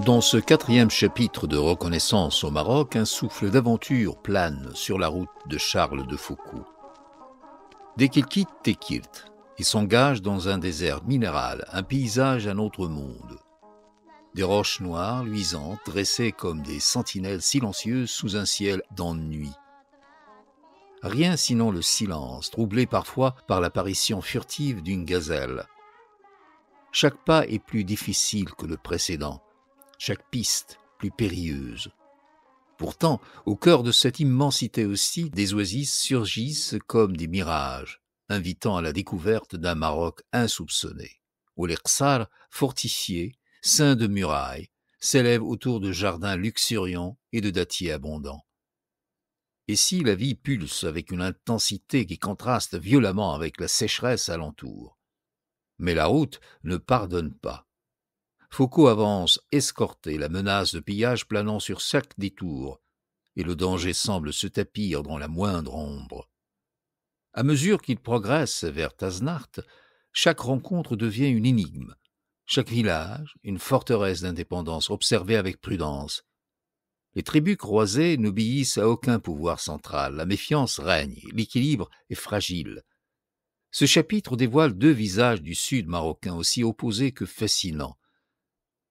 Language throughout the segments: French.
Dans ce quatrième chapitre de Reconnaissance au Maroc, un souffle d'aventure plane sur la route de Charles de Foucauld. Dès qu'il quitte Tékirt, il s'engage dans un désert minéral, un paysage à notre monde. Des roches noires, luisantes, dressées comme des sentinelles silencieuses sous un ciel d'ennui. Rien sinon le silence, troublé parfois par l'apparition furtive d'une gazelle. Chaque pas est plus difficile que le précédent, chaque piste plus périlleuse. Pourtant, au cœur de cette immensité aussi, des oasis surgissent comme des mirages, invitant à la découverte d'un Maroc insoupçonné, où les ksars, fortifiés, ceints de murailles, s'élèvent autour de jardins luxuriants et de dattiers abondants. Et si la vie pulse avec une intensité qui contraste violemment avec la sécheresse alentour. Mais la route ne pardonne pas. Foucauld avance escorté, la menace de pillage planant sur chaque détour, et le danger semble se tapir dans la moindre ombre. À mesure qu'il progresse vers Tasnart, chaque rencontre devient une énigme, chaque village une forteresse d'indépendance observée avec prudence. Les tribus croisées n'obéissent à aucun pouvoir central, la méfiance règne, l'équilibre est fragile. Ce chapitre dévoile deux visages du sud marocain aussi opposés que fascinants.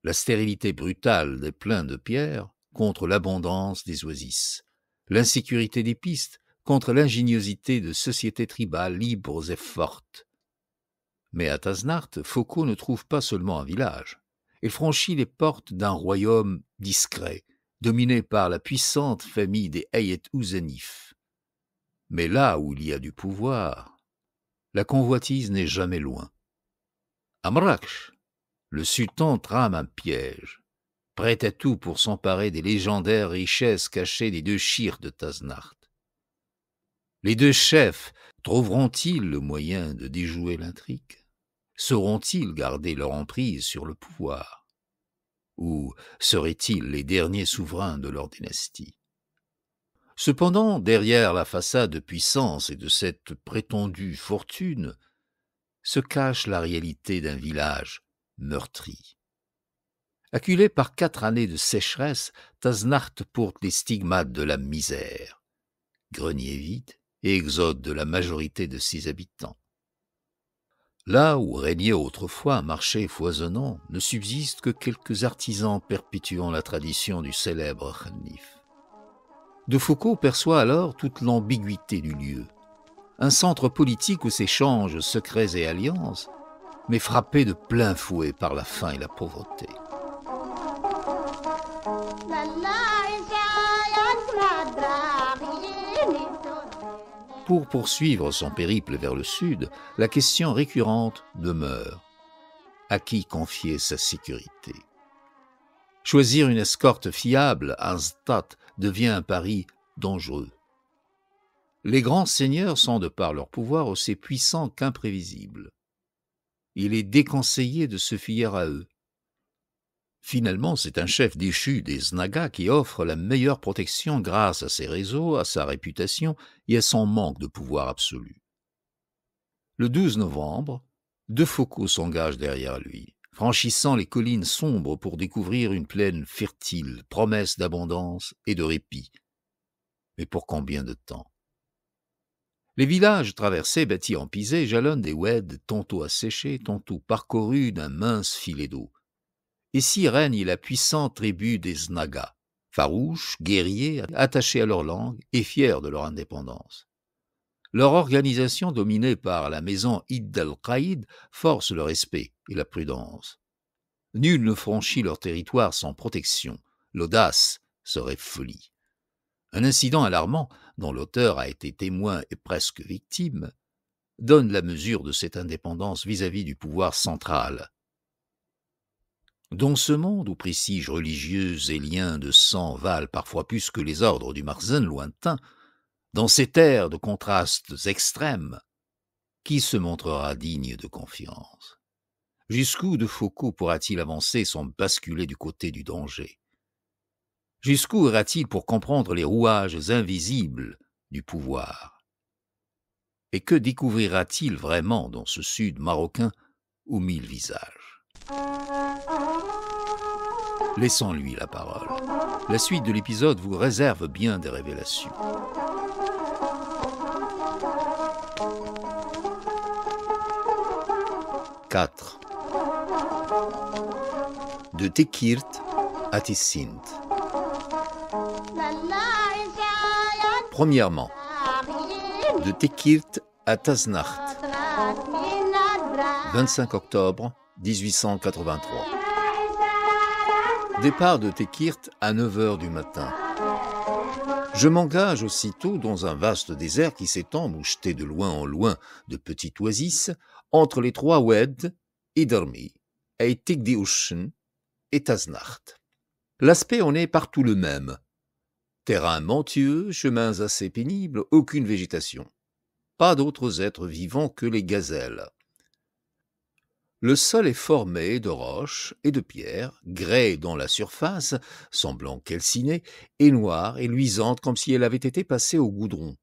La stérilité brutale des plains de pierre contre l'abondance des oasis, l'insécurité des pistes contre l'ingéniosité de sociétés tribales libres et fortes. Mais à Tasnart, Foucauld ne trouve pas seulement un village. Il franchit les portes d'un royaume discret, dominé par la puissante famille des Hayet Ouzanif. Mais là où il y a du pouvoir, la convoitise n'est jamais loin. À Marrakech, le sultan trame un piège, prêt à tout pour s'emparer des légendaires richesses cachées des deux chirs de Tasnart. Les deux chefs trouveront-ils le moyen de déjouer l'intrigue? Sauront-ils garder leur emprise sur le pouvoir? Ou seraient-ils les derniers souverains de leur dynastie? Cependant, derrière la façade de puissance et de cette prétendue fortune, se cache la réalité d'un village meurtri. Acculé par 4 années de sécheresse, Tasnart porte les stigmates de la misère. Grenier vide et exode de la majorité de ses habitants. Là où régnait autrefois un marché foisonnant, ne subsistent que quelques artisans perpétuant la tradition du célèbre Khanif. De Foucauld perçoit alors toute l'ambiguïté du lieu. Un centre politique où s'échangent secrets et alliances, mais frappé de plein fouet par la faim et la pauvreté. Pour poursuivre son périple vers le sud, la question récurrente demeure. À qui confier sa sécurité? Choisir une escorte fiable à Anstat devient un pari dangereux. Les grands seigneurs sont, de par leur pouvoir, aussi puissants qu'imprévisibles. Il est déconseillé de se fier à eux. Finalement, c'est un chef déchu des Znaga qui offre la meilleure protection grâce à ses réseaux, à sa réputation et à son manque de pouvoir absolu. Le 12 novembre, De Foucauld s'engage derrière lui, franchissant les collines sombres pour découvrir une plaine fertile, promesse d'abondance et de répit. Mais pour combien de temps? Les villages traversés, bâtis en pisé, jalonnent des oueds tantôt asséchés, tantôt parcourus d'un mince filet d'eau. Ici règne la puissante tribu des Znaga, farouches, guerriers, attachés à leur langue et fiers de leur indépendance. Leur organisation, dominée par la maison Idd al-Qaïd, force le respect et la prudence. Nul ne franchit leur territoire sans protection. L'audace serait folie. Un incident alarmant, dont l'auteur a été témoin et presque victime, donne la mesure de cette indépendance vis-à-vis du pouvoir central. Dans ce monde où prestiges religieux et liens de sang valent parfois plus que les ordres du Marzen lointain, dans cette ère de contrastes extrêmes, qui se montrera digne de confiance? Jusqu'où De Foucauld pourra-t-il avancer sans basculer du côté du danger? Jusqu'où ira-t-il pour comprendre les rouages invisibles du pouvoir? Et que découvrira-t-il vraiment dans ce sud marocain aux 1000 visages? Laissons-lui la parole. La suite de l'épisode vous réserve bien des révélations. « 4. De Tekirte à Tessint. Premièrement, de Tekirte à Taznacht, 25 octobre 1883. Départ de Tekirte à 9 h du matin. Je m'engage aussitôt dans un vaste désert qui s'étend, moucheté de loin en loin de petites oasis, entre les trois oueds, Idermi, Eitigdiuschen et Taznacht. L'aspect en est partout le même. Terrain montueux, chemins assez pénibles, aucune végétation. Pas d'autres êtres vivants que les gazelles. Le sol est formé de roches et de pierres, grès dans la surface, semblant calcinée, et noire et luisante comme si elle avait été passée au goudron.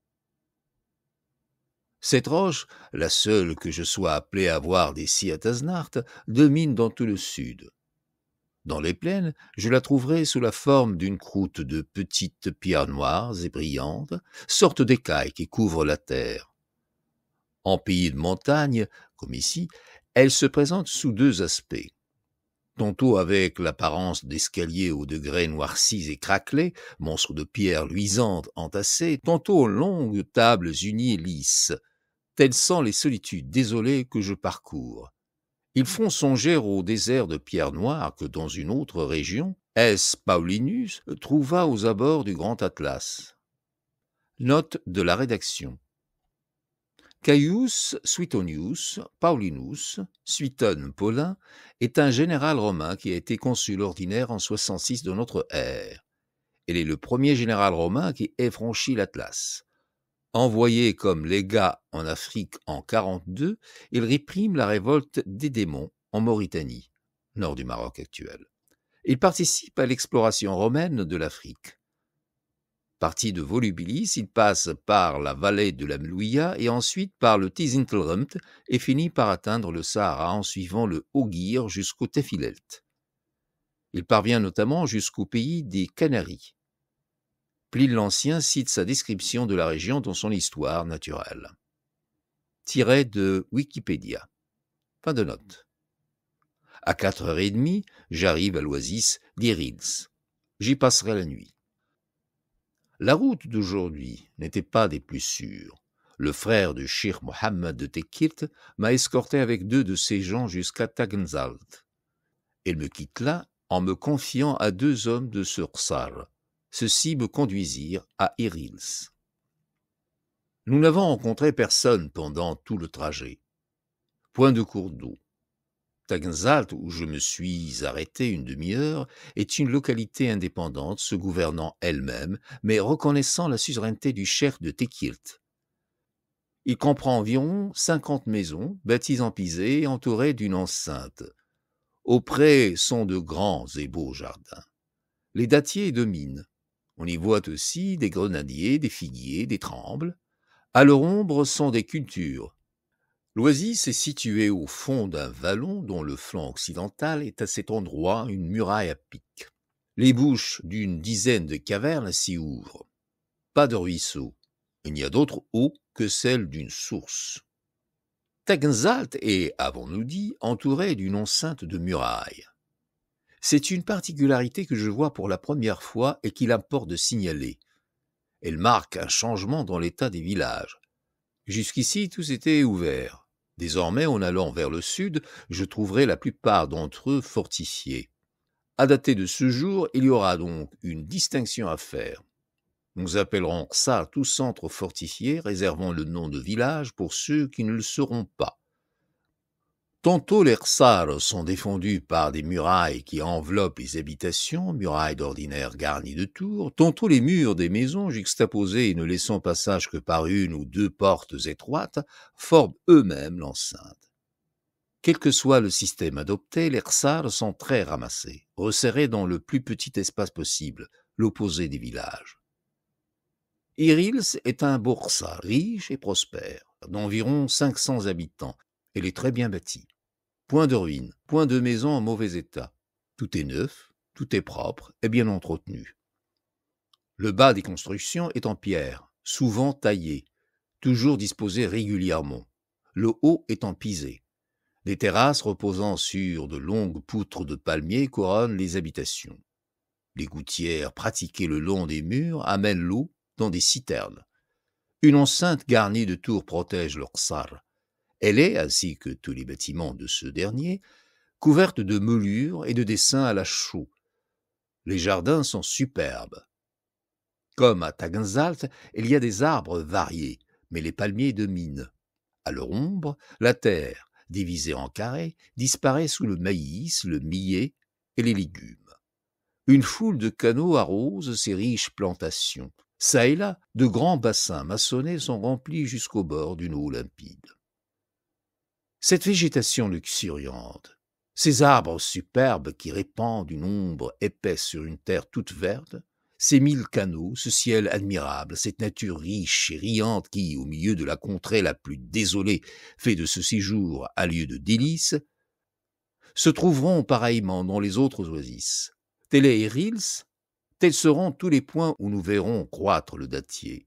Cette roche, la seule que je sois appelé à voir d'ici à Taznacht, domine dans tout le sud. Dans les plaines, je la trouverai sous la forme d'une croûte de petites pierres noires et brillantes, sorte d'écailles qui couvrent la terre. En pays de montagne, comme ici, elle se présente sous deux aspects. Tantôt avec l'apparence d'escaliers aux degrés noircis et craquelés, monstres de pierres luisantes entassées, tantôt longues tables unies et lisses. Telles sont les solitudes désolées que je parcours. Ils font songer au désert de pierres noires que dans une autre région, S. Paulinus trouva aux abords du Grand Atlas. Note de la rédaction. Caius Suetonius Paulinus, Sueton Paulin, est un général romain qui a été consul ordinaire en 66 de notre ère. Il est le premier général romain qui ait franchi l'Atlas. Envoyé comme légat en Afrique en 42, il réprime la révolte des démons en Mauritanie, nord du Maroc actuel. Il participe à l'exploration romaine de l'Afrique. Parti de Volubilis, il passe par la vallée de la Melouia et ensuite par le Tizintelrumt et finit par atteindre le Sahara en suivant le Hogir jusqu'au Tefilelt. Il parvient notamment jusqu'au pays des Canaries. Pline l'Ancien cite sa description de la région dans son histoire naturelle. Tiré de Wikipédia. Fin de note. À 4h30, j'arrive à l'oasis d'Irils. J'y passerai la nuit. La route d'aujourd'hui n'était pas des plus sûres. Le frère de Cheikh Mohammed de Tekirte m'a escorté avec 2 de ses gens jusqu'à Tagenzalt. Il me quitte là en me confiant à 2 hommes de Sursar. Ceux-ci me conduisirent à Irils. Nous n'avons rencontré personne pendant tout le trajet. Point de cours d'eau. Tagenzalt, où je me suis arrêté une demi-heure, est une localité indépendante se gouvernant elle-même, mais reconnaissant la suzeraineté du cheikh de Tekirte. Il comprend environ 50 maisons, bâties en pisé, entourées d'une enceinte. Auprès sont de grands et beaux jardins. Les dattiers dominent. On y voit aussi des grenadiers, des figuiers, des trembles. À leur ombre sont des cultures. L'oasis est située au fond d'un vallon dont le flanc occidental est à cet endroit une muraille à pic. Les bouches d'une dizaine de cavernes s'y ouvrent. Pas de ruisseau. Il n'y a d'autre eau que celle d'une source. Tagenzalt est, avons-nous dit, entouré d'une enceinte de murailles. C'est une particularité que je vois pour la première fois et qu'il importe de signaler. Elle marque un changement dans l'état des villages. Jusqu'ici, tout était ouvert. Désormais, en allant vers le sud, je trouverai la plupart d'entre eux fortifiés. À dater de ce jour, il y aura donc une distinction à faire. Nous appellerons ça tout centre fortifié, réservant le nom de village pour ceux qui ne le seront pas. Tantôt les rsars sont défendus par des murailles qui enveloppent les habitations, murailles d'ordinaire garnies de tours, tantôt les murs des maisons juxtaposés et ne laissant passage que par 1 ou 2 portes étroites, forment eux-mêmes l'enceinte. Quel que soit le système adopté, les rsars sont très ramassés, resserrés dans le plus petit espace possible, l'opposé des villages. Irils est un boursa riche et prospère, d'environ 500 habitants. Elle est très bien bâtie. Point de ruines, point de maisons en mauvais état. Tout est neuf, Tout est propre et bien entretenu. Le bas des constructions est en pierre, souvent taillé, toujours disposé régulièrement. Le haut est en pisé. Des terrasses reposant sur de longues poutres de palmiers couronnent les habitations. Les gouttières pratiquées le long des murs amènent l'eau dans des citernes. Une enceinte garnie de tours protège le ksar. Elle est, ainsi que tous les bâtiments de ce dernier, couverte de moulures et de dessins à la chaux. Les jardins sont superbes. Comme à Taganzalt, il y a des arbres variés, mais les palmiers dominent. À leur ombre, la terre, divisée en carrés, disparaît sous le maïs, le millet et les légumes. Une foule de canaux arrose ces riches plantations. Ça et là, de grands bassins maçonnés sont remplis jusqu'au bord d'une eau limpide. Cette végétation luxuriante, ces arbres superbes qui répandent une ombre épaisse sur une terre toute verte, ces 1000 canaux, ce ciel admirable, cette nature riche et riante qui, au milieu de la contrée la plus désolée, fait de ce séjour un lieu de délices, se trouveront pareillement dans les autres oasis. Tels et Rils, tels seront tous les points où nous verrons croître le dattier.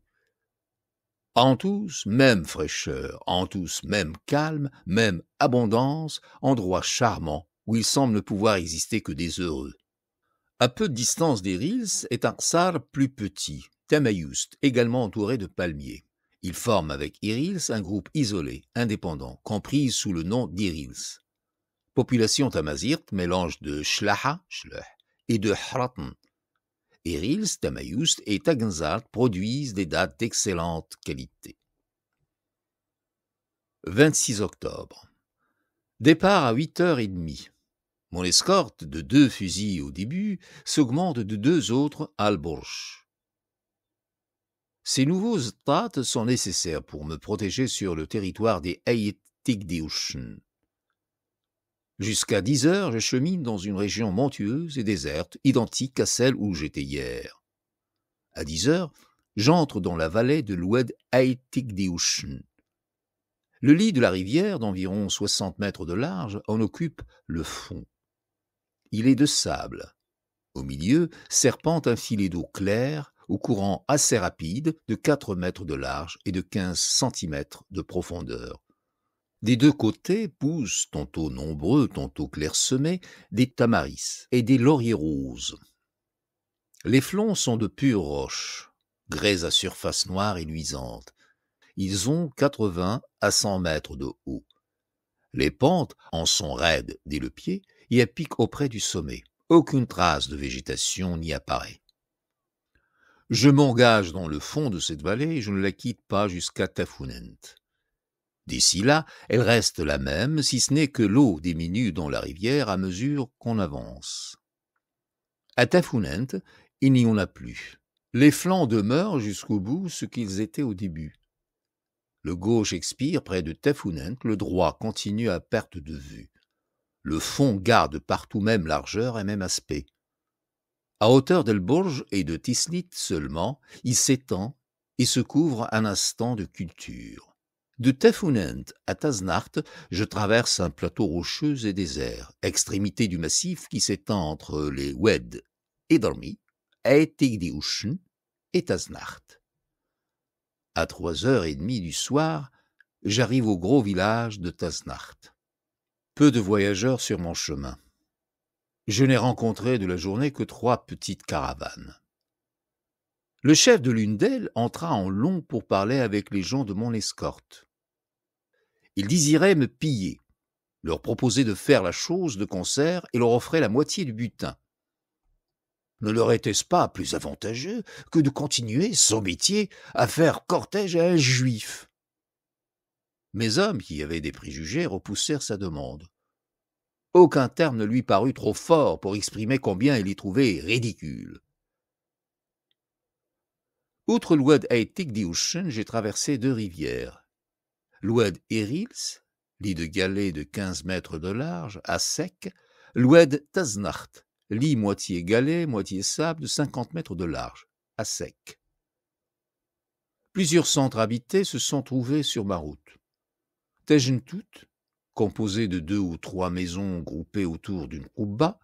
En tous, même fraîcheur, en tous, même calme, même abondance, endroit charmant où il semble ne pouvoir exister que des heureux. À peu de distance des Rils est un ksar plus petit, Tamayoust, également entouré de palmiers. Il forme avec Irils un groupe isolé, indépendant, compris sous le nom d'Irils. Population tamazirt, mélange de Shlaha, et de Hratn. Irils, Tamayoust et Taganzalt produisent des dattes d'excellente qualité. 26 octobre. Départ à 8h30. Mon escorte de 2 fusils au début s'augmente de 2 autres à Al-Burj. Ces nouveaux strates sont nécessaires pour me protéger sur le territoire des Ayet-Tigdiouchen. Jusqu'à 10h, je chemine dans une région montueuse et déserte, identique à celle où j'étais hier. À 10h, j'entre dans la vallée de l'Oued Ayet-Tigdiouchen. Le lit de la rivière, d'environ 60 mètres de large, en occupe le fond. Il est de sable. Au milieu, serpente un filet d'eau claire, au courant assez rapide, de 4 mètres de large et de 15 centimètres de profondeur. Des deux côtés poussent, tantôt nombreux, tantôt clairsemés, des tamaris et des lauriers roses. Les flancs sont de pures roches, grès à surface noire et luisante. Ils ont 80 à 100 mètres de haut. Les pentes en sont raides dès le pied et à pic auprès du sommet. Aucune trace de végétation n'y apparaît. Je m'engage dans le fond de cette vallée et je ne la quitte pas jusqu'à Tafounent. D'ici là, elle reste la même, si ce n'est que l'eau diminue dans la rivière à mesure qu'on avance. À Tafounent, il n'y en a plus. Les flancs demeurent jusqu'au bout ce qu'ils étaient au début. Le gauche expire près de Tafounent, le droit continue à perte de vue. Le fond garde partout même largeur et même aspect. À hauteur d'El-Bourj et de Tislit seulement, il s'étend et se couvre un instant de culture. De Tafounent à Taznart, je traverse un plateau rocheux et désert, extrémité du massif qui s'étend entre les Oued Edarmi, Ayet-Tigdiouchen et Taznart. À 3h30 du soir, j'arrive au gros village de Taznart. Peu de voyageurs sur mon chemin. Je n'ai rencontré de la journée que 3 petites caravanes. Le chef de l'une d'elles entra en long pour parler avec les gens de mon escorte. Il désirait me piller, leur proposer de faire la chose de concert et leur offrait la moitié du butin. Ne leur était-ce pas plus avantageux que de continuer son métier à faire cortège à un juif? Mes hommes, qui avaient des préjugés, repoussèrent sa demande. Aucun terme ne lui parut trop fort pour exprimer combien il y trouvait ridicule. Outre l'Oued Ayet-Tigdiouchen, j'ai traversé 2 rivières. L'Oued Irils, lit de galets de 15 mètres de large, à sec, l'Oued Taznart, lit moitié galet, moitié sable de 50 mètres de large, à sec. Plusieurs centres habités se sont trouvés sur ma route. Tejntout, composé de 2 ou 3 maisons groupées autour d'une koubba,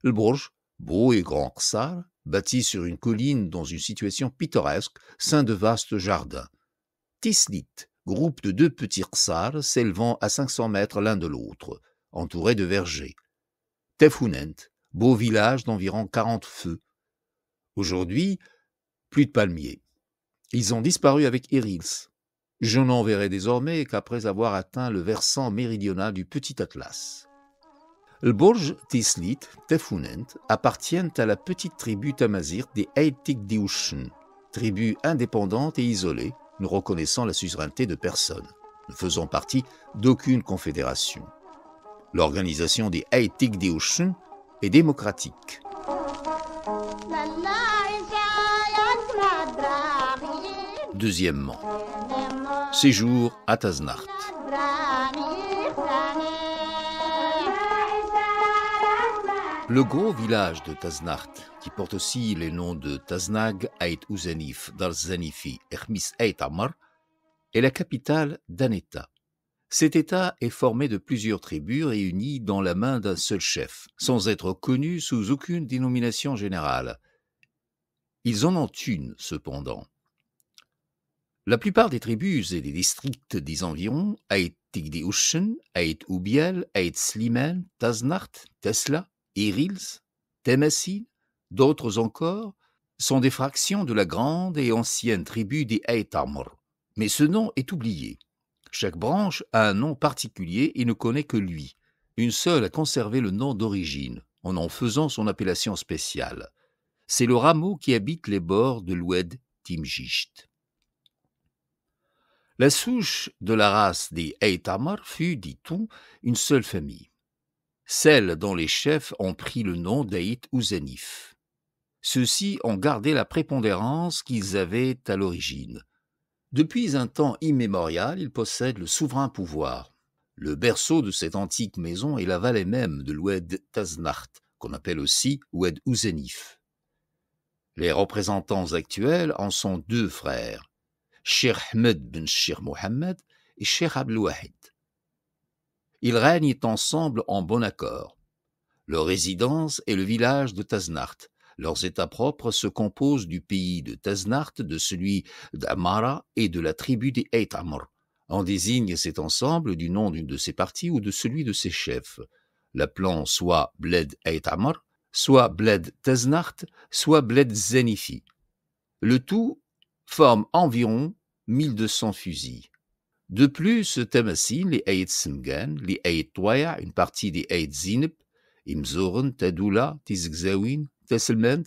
El Bourj, beau et grand ksar, bâti sur une colline dans une situation pittoresque, ceint de vastes jardins. Tislit, groupe de 2 petits ksars s'élevant à 500 mètres l'un de l'autre, entourés de vergers. Tefhounent, beau village d'environ 40 feux. Aujourd'hui, plus de palmiers. Ils ont disparu avec Erils. Je n'en verrai désormais qu'après avoir atteint le versant méridional du Petit Atlas. Le Borj, Tislit, Tefhounent appartiennent à la petite tribu tamazight des Aitik-Diouchen, tribu indépendante et isolée, ne reconnaissant la suzeraineté de personne, ne faisant partie d'aucune confédération. L'organisation des Aitik-Diouchen est démocratique. Deuxièmement, séjour à Taznart. Le gros village de Taznart, qui porte aussi les noms de Taznag, Ait Ouzanif, Darzanifi et Khmis Ait Amar, est la capitale d'un État. Cet État est formé de plusieurs tribus réunies dans la main d'un seul chef, sans être connus sous aucune dénomination générale. Ils en ont une, cependant. La plupart des tribus et des districts des environs, Ait Tigdiouchen, Ait Oubiel, Ait Slimane, Taznart, Tesla, Erils, Temessil, d'autres encore, sont des fractions de la grande et ancienne tribu des Ait Amr. Mais ce nom est oublié. Chaque branche a un nom particulier et ne connaît que lui. Une seule a conservé le nom d'origine, en faisant son appellation spéciale. C'est le rameau qui habite les bords de l'Oued Timjicht. La souche de la race des Ait Amr fut, dit-on, une seule famille. Celle dont les chefs ont pris le nom d'Ait Ouzanif. Ceux-ci ont gardé la prépondérance qu'ils avaient à l'origine. Depuis un temps immémorial, ils possèdent le souverain pouvoir. Le berceau de cette antique maison est la vallée même de l'Oued Taznart, qu'on appelle aussi Oued Ouzanif. Les représentants actuels en sont 2 frères, Cheikh Ahmed ben Cheikh Mohammed et Cheikh Abdelwahid. Ils règnent ensemble en bon accord. Leur résidence est le village de Taznart. Leurs États propres se composent du pays de Taznart, de celui d'Amara et de la tribu des Ait Amr. On désigne cet ensemble du nom d'une de ses parties ou de celui de ses chefs, l'appelant soit Bled Ait Amr, soit Bled Taznart, soit Bled Zenifi. Le tout forme environ 1200 fusils. De plus, Temessil, les Ait Semgan, les Ait Toya, une partie des Ait Zineb, Imzoren, Tadoula, Tizgzawin, Tesselment,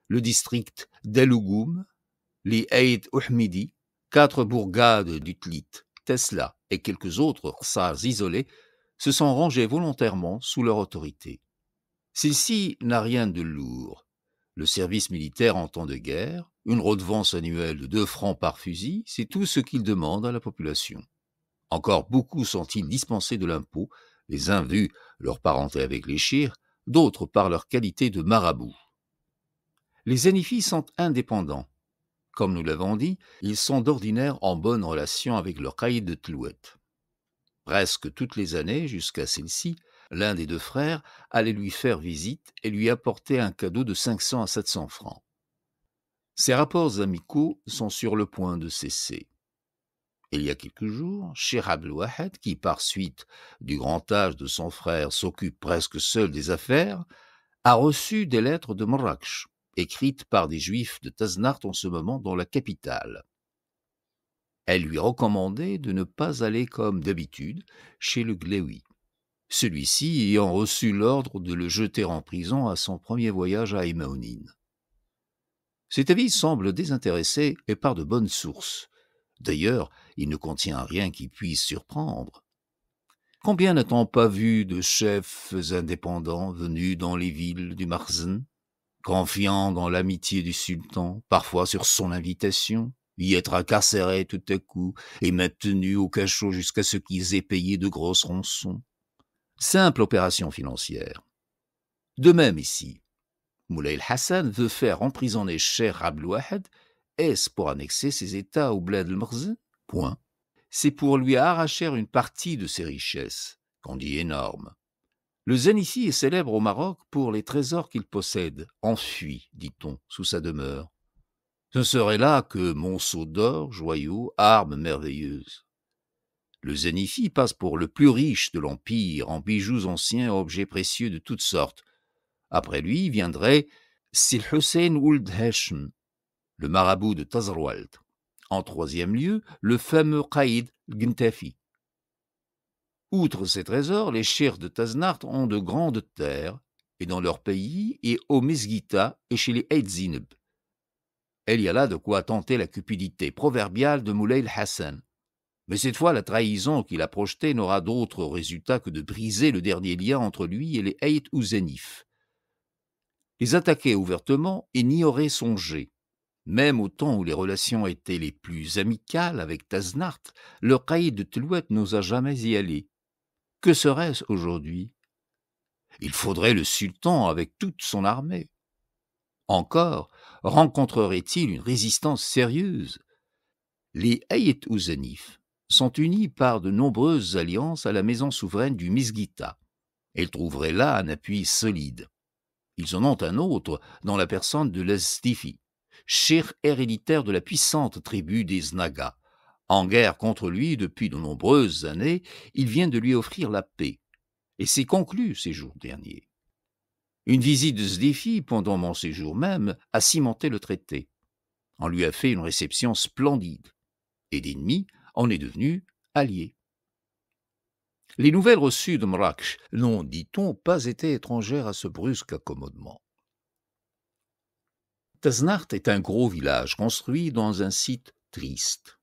le district d'Elougoum, les Ait Uhmidi, 4 bourgades d'Utlit, Tesla et quelques autres ksars isolés se sont rangés volontairement sous leur autorité. Celle-ci n'a rien de lourd. Le service militaire en temps de guerre, une redevance annuelle de 2 francs par fusil, c'est tout ce qu'il demande à la population. Encore beaucoup sont-ils dispensés de l'impôt, les uns vus leur parenté avec les chirs, d'autres par leur qualité de marabouts. Les Zenifis sont indépendants. Comme nous l'avons dit, ils sont d'ordinaire en bonne relation avec leur caïd de Tlouet. Presque toutes les années, jusqu'à celle-ci, l'un des 2 frères allait lui faire visite et lui apporter un cadeau de 500 à 700 francs. Ces rapports amicaux sont sur le point de cesser. Il y a quelques jours, Cheikh Abdelwahid, qui par suite du grand âge de son frère s'occupe presque seul des affaires, a reçu des lettres de Marrakech, écrites par des juifs de Taznart en ce moment dans la capitale. Elle lui recommandait de ne pas aller comme d'habitude chez le Gléoui, celui-ci ayant reçu l'ordre de le jeter en prison à son premier voyage à Emaounine. Cet avis semble désintéressé et par de bonnes sources. D'ailleurs, il ne contient rien qui puisse surprendre. Combien n'a-t-on pas vu de chefs indépendants venus dans les villes du Marzen, confiant dans l'amitié du sultan, parfois sur son invitation, y être incarcérés tout à coup et maintenus au cachot jusqu'à ce qu'ils aient payé de grosses rançons. Simple opération financière. De même ici, Moulay Hassan veut faire emprisonner Cheikh Abdelwahid. Est-ce pour annexer ses États au Bled el-Marzen? Point. C'est pour lui arracher une partie de ses richesses, qu'on dit énormes. Le Zénithi est célèbre au Maroc pour les trésors qu'il possède, enfuis, dit-on, sous sa demeure. Ce ne serait là que monceaux d'or, joyaux, armes merveilleuses. Le Zénithi passe pour le plus riche de l'Empire en bijoux anciens et objets précieux de toutes sortes. Après lui viendrait Sil Hussein Ould Hashem, le marabout de Tazarwalt. En troisième lieu, le fameux Qaïd Gntafi. Outre ces trésors, les cheikhs de Taznart ont de grandes terres, et dans leur pays, et au Mesguita et chez les Aïd-Zineb. Il y a là de quoi tenter la cupidité proverbiale de Moulay Hassan. Mais cette fois, la trahison qu'il a projetée n'aura d'autre résultat que de briser le dernier lien entre lui et les Aït ou Zénif. Les attaquer ouvertement et n'y aurait songé. Même au temps où les relations étaient les plus amicales avec Taznart, le Qaïd de Tlouet n'osa jamais y aller. Que serait-ce aujourd'hui? Il faudrait le sultan avec toute son armée. Encore, rencontrerait-il une résistance sérieuse? Les Aït ou Zénif sont unis par de nombreuses alliances à la maison souveraine du Mesguita. Ils trouveraient là un appui solide. Ils en ont un autre dans la personne de l'Ezdifi, cheikh héréditaire de la puissante tribu des Znaga. En guerre contre lui depuis de nombreuses années, il vient de lui offrir la paix. Et c'est conclu ces jours derniers. Une visite de Zdifi, pendant mon séjour même, a cimenté le traité. On lui a fait une réception splendide. Et d'ennemi, on est devenu allié. Les nouvelles reçues de Mrakch n'ont, dit-on, pas été étrangères à ce brusque accommodement. Taznart est un gros village construit dans un site triste.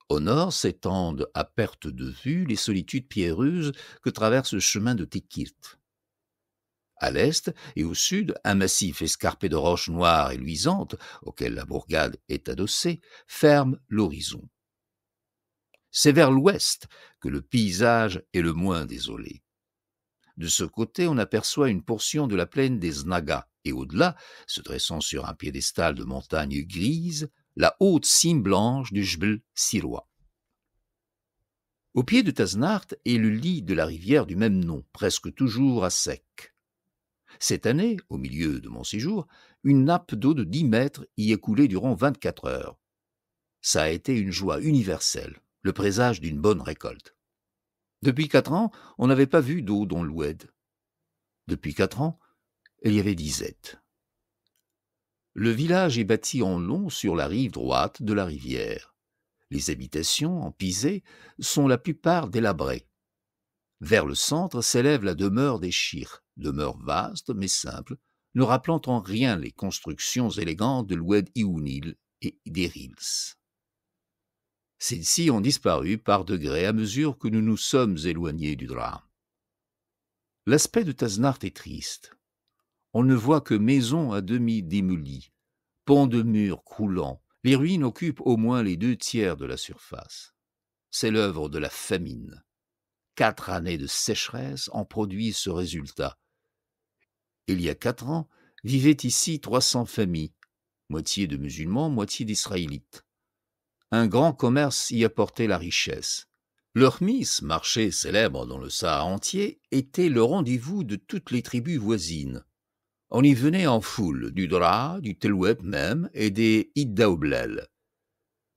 Au nord s'étendent à perte de vue les solitudes pierreuses que traverse le chemin de Tekirt. À l'est et au sud, un massif escarpé de roches noires et luisantes, auquel la bourgade est adossée, ferme l'horizon. C'est vers l'ouest que le paysage est le moins désolé. De ce côté, on aperçoit une portion de la plaine des Znaga, et au-delà, se dressant sur un piédestal de montagnes grises, la haute cime blanche du Jbel Sirois. Au pied de Taznart est le lit de la rivière du même nom, presque toujours à sec. Cette année, au milieu de mon séjour, une nappe d'eau de 10 mètres y est coulée durant 24 heures. Ça a été une joie universelle, le présage d'une bonne récolte. Depuis 4 ans, on n'avait pas vu d'eau dans l'Oued. Depuis 4 ans, il y avait disette. Le village est bâti en long sur la rive droite de la rivière. Les habitations, en pisé, sont la plupart délabrées. Vers le centre s'élève la demeure des Chirs, demeure vaste mais simple, ne rappelant en rien les constructions élégantes de l'Oued Iounil et des Rils. Celles-ci ont disparu par degrés à mesure que nous nous sommes éloignés du drame. L'aspect de Taznart est triste. On ne voit que maisons à demi démolies, pans de murs croulants. Les ruines occupent au moins les 2/3 de la surface. C'est l'œuvre de la famine. 4 années de sécheresse en produisent ce résultat. Il y a 4 ans, vivaient ici 300 familles, moitié de musulmans, moitié d'Israélites. Un grand commerce y apportait la richesse. Le Khmis, marché célèbre dans le Sahara entier, était le rendez-vous de toutes les tribus voisines. On y venait en foule, du Dra, du Telouet même, et des Iddaoublel.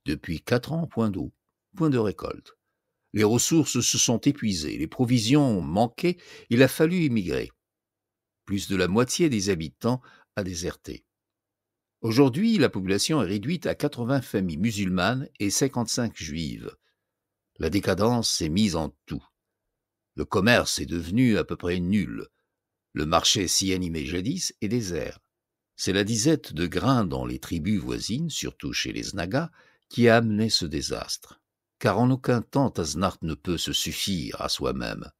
Depuis 4 ans, point d'eau, point de récolte. Les ressources se sont épuisées, les provisions manquaient, il a fallu émigrer. Plus de la moitié des habitants a déserté. Aujourd'hui, la population est réduite à 80 familles musulmanes et 55 juives. La décadence s'est mise en tout. Le commerce est devenu à peu près nul. Le marché si animé jadis est désert. C'est la disette de grains dans les tribus voisines, surtout chez les Znaga, qui a amené ce désastre. Car en aucun temps Taznart ne peut se suffire à soi-même.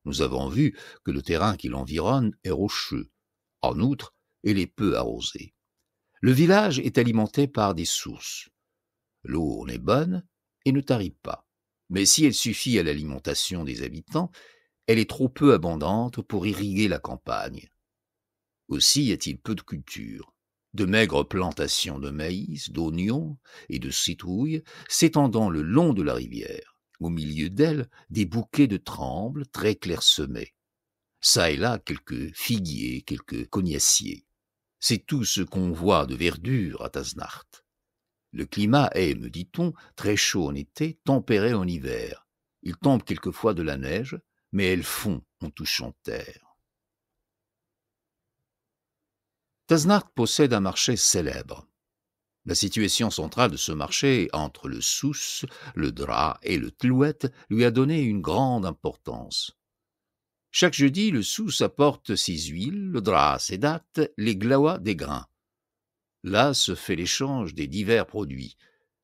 Nous avons vu que le terrain qui l'environne est rocheux. En outre, il est peu arrosé. Le village est alimenté par des sources. L'eau en est bonne et ne tarit pas. Mais si elle suffit à l'alimentation des habitants, elle est trop peu abondante pour irriguer la campagne. Aussi y a-t-il peu de cultures. De maigres plantations de maïs, d'oignons et de citrouilles s'étendant le long de la rivière. Au milieu d'elles, des bouquets de trembles très clairsemés. Ça et là, quelques figuiers, quelques cognaciers. C'est tout ce qu'on voit de verdure à Taznacht. Le climat est, me dit-on, très chaud en été, tempéré en hiver. Il tombe quelquefois de la neige, mais elle fond en touchant terre. Taznacht possède un marché célèbre. La situation centrale de ce marché, entre le Souss, le Dra et le Tlouet, lui a donné une grande importance. Chaque jeudi, le Souss apporte ses huiles, le Dra ses dattes, les Glawa des grains. Là se fait l'échange des divers produits.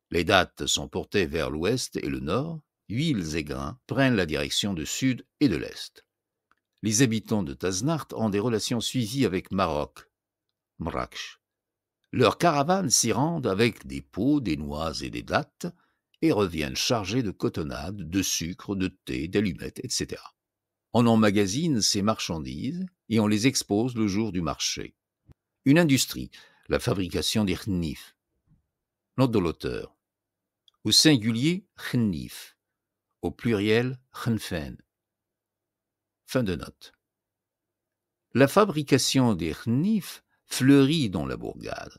Les dattes sont portées vers l'ouest et le nord, huiles et grains prennent la direction du sud et de l'est. Les habitants de Taznacht ont des relations suivies avec Maroc, Mrakch. Leurs caravanes s'y rendent avec des pots, des noix et des dattes et reviennent chargées de cotonnade, de sucre, de thé, d'allumettes, etc. On emmagasine ces marchandises et on les expose le jour du marché. Une industrie, la fabrication des khnif. Note de l'auteur. Au singulier, khnif. Au pluriel, khnfen. Fin de note. La fabrication des khnif fleurit dans la bourgade.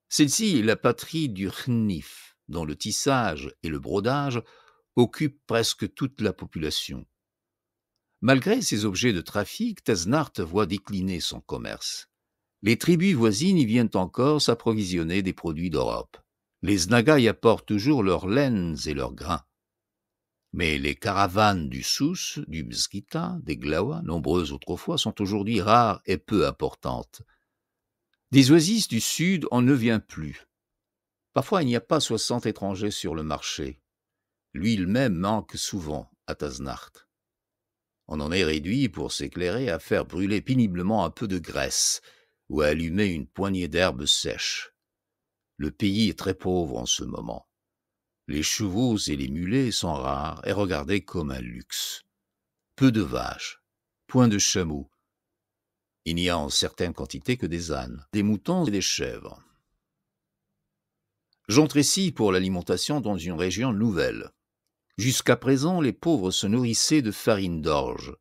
Celle-ci est la patrie du khnif, dont le tissage et le brodage occupent presque toute la population. Malgré ces objets de trafic, Taznacht voit décliner son commerce. Les tribus voisines y viennent encore s'approvisionner des produits d'Europe. Les Znaga y apportent toujours leurs laines et leurs grains. Mais les caravanes du Souss, du Mzgita, des Glawa, nombreuses autrefois, sont aujourd'hui rares et peu importantes. Des oasis du sud, on ne vient plus. Parfois, il n'y a pas 60 étrangers sur le marché. L'huile même manque souvent à Taznacht. On en est réduit, pour s'éclairer, à faire brûler péniblement un peu de graisse ou à allumer une poignée d'herbes sèches. Le pays est très pauvre en ce moment. Les chevaux et les mulets sont rares et regardés comme un luxe. Peu de vaches, point de chameaux. Il n'y a en certaines quantités que des ânes, des moutons et des chèvres. J'entre ici pour l'alimentation dans une région nouvelle. Jusqu'à présent, les pauvres se nourrissaient de farine d'orge,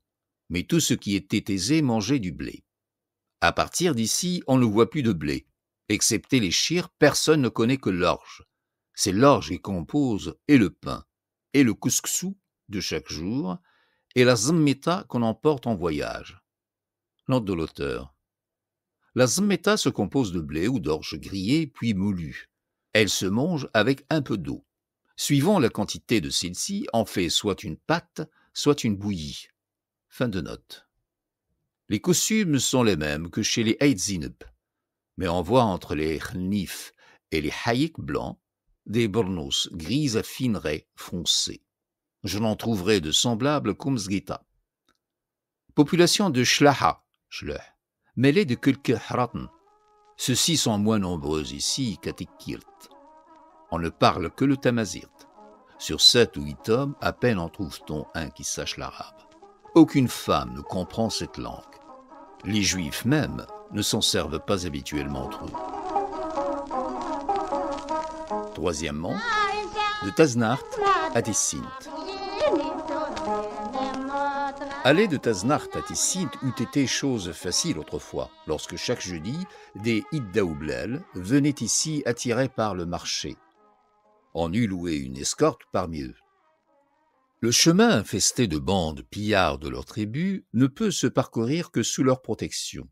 mais tout ce qui était aisé mangeait du blé. À partir d'ici, on ne voit plus de blé. Excepté les chirs, personne ne connaît que l'orge. C'est l'orge qui compose et le pain, et le couscous de chaque jour, et la zmmeta qu'on emporte en voyage. Note de l'auteur. La zmmeta se compose de blé ou d'orge grillée puis moulue. Elle se mange avec un peu d'eau. Suivant la quantité de celle-ci, on fait soit une pâte, soit une bouillie. Fin de note. Les costumes sont les mêmes que chez les Aïdzineb, mais on voit entre les khnif et les haïks blancs des bornos gris à fines raies foncées. Je n'en trouverai de semblables qu'au Mzgita. Population de Shlaha, mêlée de quelques Hratn. Ceux-ci sont moins nombreux ici qu'à Tikkirt. On ne parle que le tamazirt. Sur 7 ou 8 hommes, à peine en trouve-t-on un qui sache l'arabe. Aucune femme ne comprend cette langue. Les juifs même ne s'en servent pas habituellement entre eux. Troisièmement, de Taznacht à Tessint. Aller de Taznacht à Tessint eût été chose facile autrefois, lorsque chaque jeudi, des Iddaoublel venaient ici attirés par le marché. On eût loué une escorte parmi eux. Le chemin infesté de bandes pillards de leur tribu ne peut se parcourir que sous leur protection,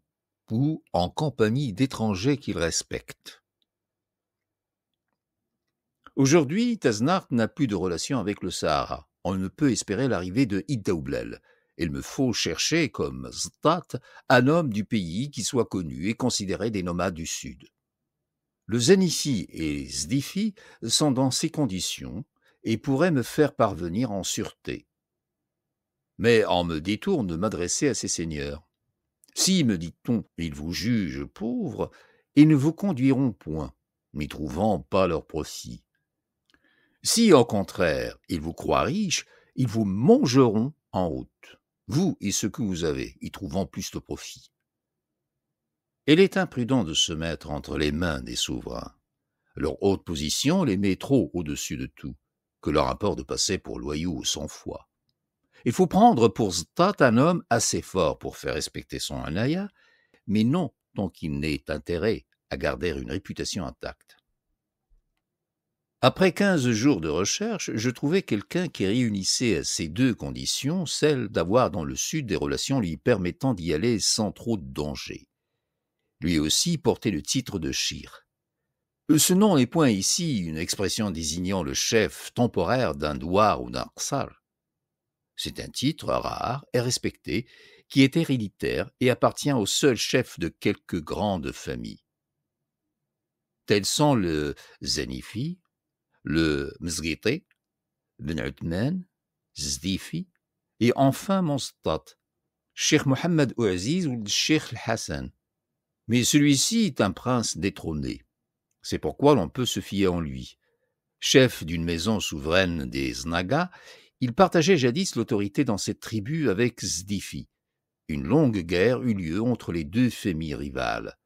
ou en compagnie d'étrangers qu'ils respectent. Aujourd'hui, Taznacht n'a plus de relation avec le Sahara. On ne peut espérer l'arrivée de Iddaoublel. Il me faut chercher, comme Ztat, un homme du pays qui soit connu et considéré des nomades du Sud. Le Zenifi et Zdifi sont dans ces conditions et pourraient me faire parvenir en sûreté. Mais on me détourne de m'adresser à ces seigneurs. Si, me dit-on, ils vous jugent pauvres, ils ne vous conduiront point, n'y trouvant pas leur profit. Si, au contraire, ils vous croient riches, ils vous mangeront en route, vous et ce que vous avez, y trouvant plus de profit. Il est imprudent de se mettre entre les mains des souverains. Leur haute position les met trop au-dessus de tout, que leur importe de passer pour loyaux ou sans foi. Il faut prendre pour Stat un homme assez fort pour faire respecter son anaya, mais non tant qu'il n'ait intérêt à garder une réputation intacte. Après 15 jours de recherche, je trouvai quelqu'un qui réunissait ces deux conditions, celle d'avoir dans le sud des relations lui permettant d'y aller sans trop de danger. Lui aussi portait le titre de Shir. Ce nom n'est point ici une expression désignant le chef temporaire d'un douar ou d'un qsar. C'est un titre rare et respecté qui est héréditaire et appartient au seul chef de quelques grandes familles. Tels sont le Zanifi, le Mzghiti, Ben Uthman, Zdifi, et enfin Monstat, Cheikh Mohammed Ouaziz ou Cheikh Hassan. Mais celui-ci est un prince détrôné. C'est pourquoi l'on peut se fier en lui. Chef d'une maison souveraine des Znaga, il partageait jadis l'autorité dans cette tribu avec Zdifi. Une longue guerre eut lieu entre les deux familles rivales.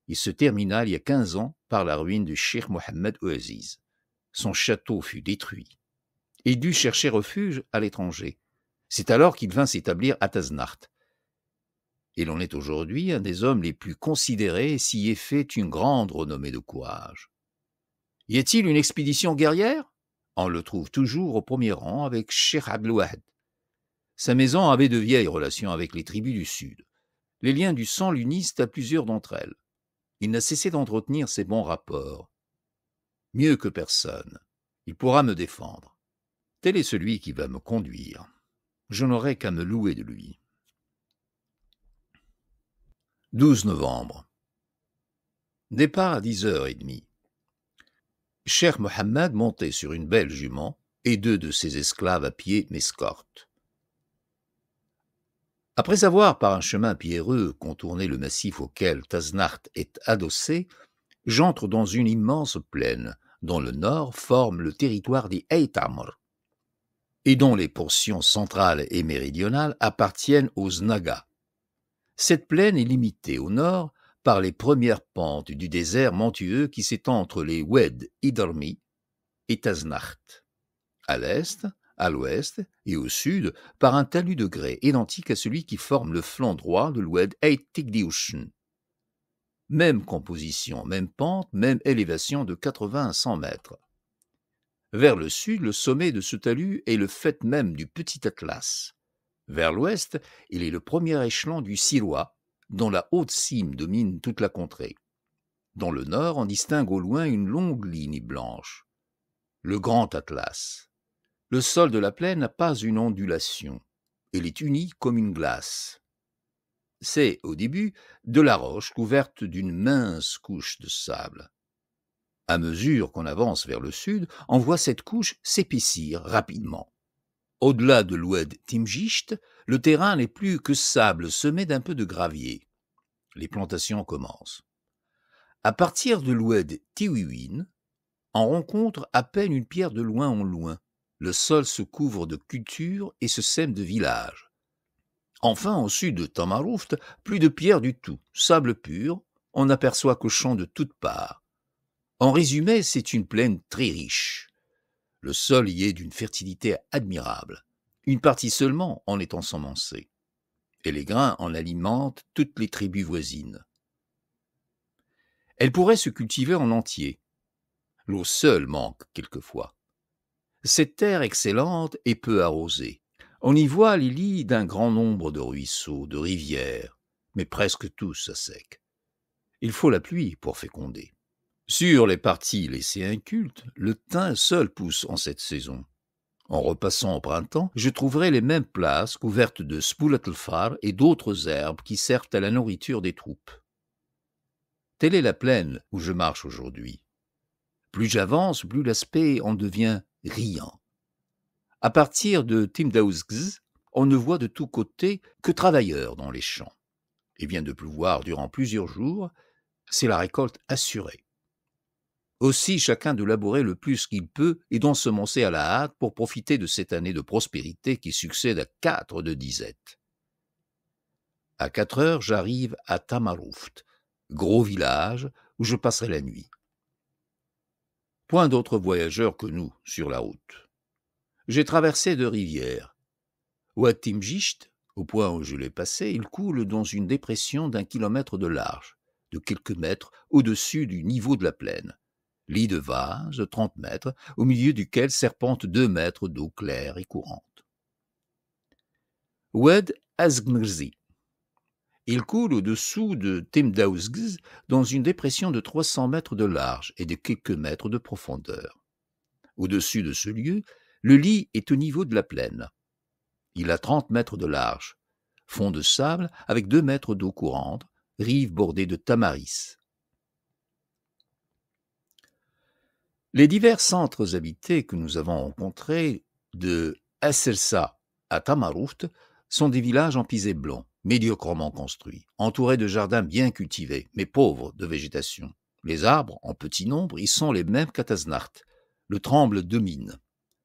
Il se termina il y a 15 ans par la ruine du Cheikh Mohammed Ouaziz. Son château fut détruit et dut chercher refuge à l'étranger. C'est alors qu'il vint s'établir à Taznart. Et l'on est aujourd'hui un des hommes les plus considérés et s'y est fait une grande renommée de courage. Y a-t-il une expédition guerrière? On le trouve toujours au premier rang avec Cheikh Abdelwahid. Sa maison avait de vieilles relations avec les tribus du Sud. Les liens du sang l'unissent à plusieurs d'entre elles. Il n'a cessé d'entretenir ces bons rapports. Mieux que personne, il pourra me défendre. Tel est celui qui va me conduire. Je n'aurai qu'à me louer de lui. 12 novembre. Départ à 10h30. Cheikh Mohammed monté sur une belle jument et 2 de ses esclaves à pied m'escortent. Après avoir, par un chemin pierreux, contourné le massif auquel Taznart est adossé, j'entre dans une immense plaine, dont le nord forme le territoire des Eitamr, et dont les portions centrales et méridionales appartiennent aux Znaga. Cette plaine est limitée au nord par les premières pentes du désert montueux qui s'étend entre les Oued Idarmi et Taznart. À l'est, à l'ouest et au sud par un talus de grès identique à celui qui forme le flanc droit de l'Oued Eit-Tigdiouchen. Même composition, même pente, même élévation de 80 à 100 mètres. Vers le sud, le sommet de ce talus est le faîte même du Petit Atlas. Vers l'ouest, il est le premier échelon du Sirois, dont la haute cime domine toute la contrée. Dans le nord, on distingue au loin une longue ligne blanche. Le Grand Atlas. Le sol de la plaine n'a pas une ondulation. Il est uni comme une glace. C'est, au début, de la roche couverte d'une mince couche de sable. À mesure qu'on avance vers le sud, on voit cette couche s'épaissir rapidement. Au-delà de l'Oued Timjicht, le terrain n'est plus que sable semé d'un peu de gravier. Les plantations commencent. À partir de l'Oued Tiwiwin, on rencontre à peine une pierre de loin en loin. Le sol se couvre de cultures et se sème de villages. Enfin, au sud de Tamarouft, plus de pierre du tout, sable pur, on n'aperçoit que champs de toutes parts. En résumé, c'est une plaine très riche. Le sol y est d'une fertilité admirable. Une partie seulement en est ensemencée. Et les grains en alimentent toutes les tribus voisines. Elle pourrait se cultiver en entier. L'eau seule manque quelquefois. Cette terre excellente est peu arrosée. On y voit les lits d'un grand nombre de ruisseaux, de rivières, mais presque tous à sec. Il faut la pluie pour féconder. Sur les parties laissées incultes, le thym seul pousse en cette saison. En repassant au printemps, je trouverai les mêmes places couvertes de spoulat-el-far et d'autres herbes qui servent à la nourriture des troupes. Telle est la plaine où je marche aujourd'hui. Plus j'avance, plus l'aspect en devient riant. À partir de Timdaouzgz, on ne voit de tous côtés que travailleurs dans les champs. Il vient de pleuvoir durant plusieurs jours, c'est la récolte assurée. Aussi chacun de labourer le plus qu'il peut et d'ensemencer à la hâte pour profiter de cette année de prospérité qui succède à 4 de disette. À 4 heures, j'arrive à Tamarouft, gros village où je passerai la nuit. Point d'autres voyageurs que nous sur la route. J'ai traversé 2 rivières. Oued Timjisht, au point où je l'ai passé, il coule dans une dépression d'1 kilomètre de large, de quelques mètres au-dessus du niveau de la plaine. Lit de vase, 30 mètres, au milieu duquel serpentent 2 mètres d'eau claire et courante. Oued Azgnrzi. Il coule au-dessous de Temdaouzgz dans une dépression de 300 mètres de large et de quelques mètres de profondeur. Au-dessus de ce lieu, le lit est au niveau de la plaine. Il a 30 mètres de large, fond de sable avec 2 mètres d'eau courante, rive bordée de tamaris. Les divers centres habités que nous avons rencontrés, de Asselsa à Tamarout, sont des villages en pisé blanc, médiocrement construits, entourés de jardins bien cultivés, mais pauvres de végétation. Les arbres, en petit nombre, y sont les mêmes qu'à Taznart. Le tremble domine.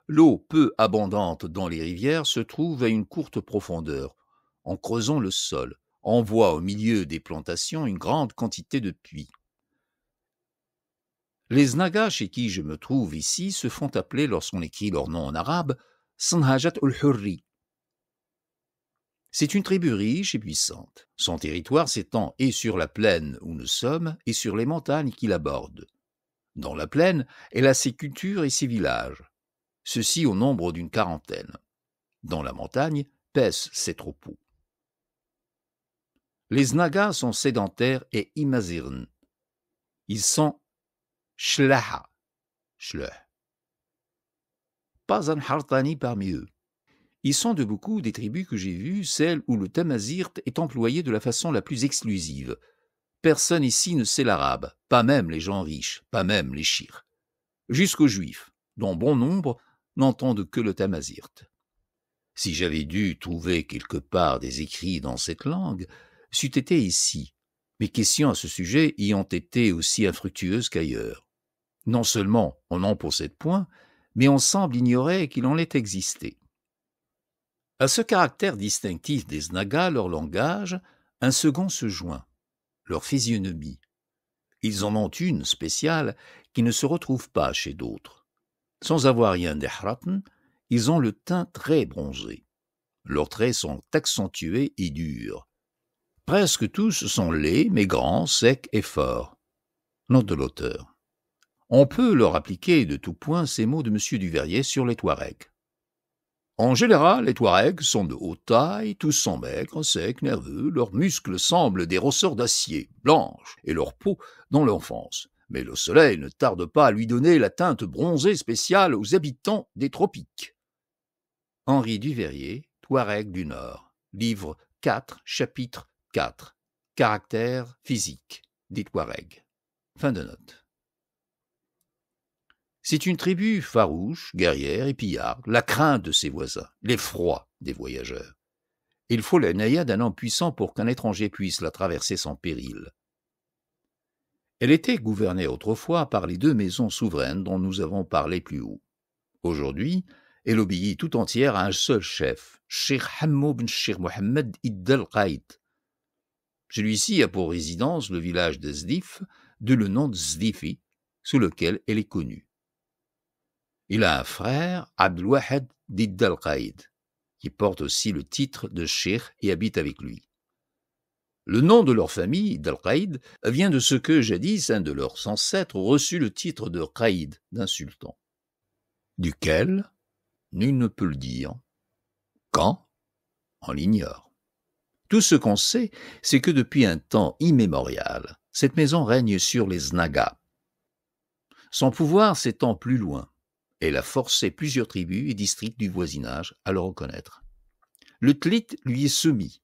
L'eau peu abondante dans les rivières se trouve à une courte profondeur. En creusant le sol, on voit au milieu des plantations une grande quantité de puits. Les Nagas chez qui je me trouve ici se font appeler, lorsqu'on écrit leur nom en arabe, Sanhajat ul-Hurri. C'est une tribu riche et puissante. Son territoire s'étend et sur la plaine où nous sommes et sur les montagnes qui la bordent. Dans la plaine, elle a ses cultures et ses villages, ceux-ci au nombre d'une 40. Dans la montagne, paissent ses troupeaux. Les Nagas sont sédentaires et imazirn. Ils sont Shlaha, Shleh. Pas un Hartani parmi eux. Ils sont de beaucoup des tribus que j'ai vues, celles où le tamazirt est employé de la façon la plus exclusive. Personne ici ne sait l'arabe, pas même les gens riches, pas même les chirs. Jusqu'aux juifs, dont bon nombre n'entendent que le tamazirt. Si j'avais dû trouver quelque part des écrits dans cette langue, c'eût été ici. Mes questions à ce sujet y ont été aussi infructueuses qu'ailleurs. Non seulement on n'en possède point, mais on semble ignorer qu'il en ait existé. À ce caractère distinctif des Nagas, leur langage, un second se joint, leur physionomie. Ils en ont une spéciale qui ne se retrouve pas chez d'autres. Sans avoir rien d'Ehratn, ils ont le teint très bronzé. Leurs traits sont accentués et durs. Presque tous sont laids, mais grands, secs et forts. Note de l'auteur. On peut leur appliquer de tout point ces mots de M. Duveyrier sur les Touaregs. En général, les Touaregs sont de haute taille, tous sont maigres, secs, nerveux, leurs muscles semblent des ressorts d'acier, blanches, et leur peau dans l'enfance. Mais le soleil ne tarde pas à lui donner la teinte bronzée spéciale aux habitants des tropiques. Henri Duveyrier, Touareg du Nord, livre 4, chapitre 4, Caractère physique des Touaregs. Fin de note. C'est une tribu farouche, guerrière et pillarde, la crainte de ses voisins, l'effroi des voyageurs. Il faut la naïade d'un homme puissant pour qu'un étranger puisse la traverser sans péril. Elle était gouvernée autrefois par les 2 maisons souveraines dont nous avons parlé plus haut. Aujourd'hui, elle obéit tout entière à un seul chef, Cheikh Hammou ben Cheikh Mohammed Ibn al-Qaïd. Celui-ci a pour résidence le village de Zdif, d'où le nom de Zdifi, sous lequel elle est connue. Il a un frère, Abdelwahed Ibn al-Qaïd, qui porte aussi le titre de cheikh et habite avec lui. Le nom de leur famille, d'Al-Qaïd, vient de ce que, jadis, un de leurs ancêtres reçut le titre de Qaïd, d'un sultan. Duquel, nul ne peut le dire. Quand? On l'ignore. Tout ce qu'on sait, c'est que depuis un temps immémorial, cette maison règne sur les Nagas. Son pouvoir s'étend plus loin. Elle a forcé plusieurs tribus et districts du voisinage à le reconnaître. Le Tlit lui est soumis.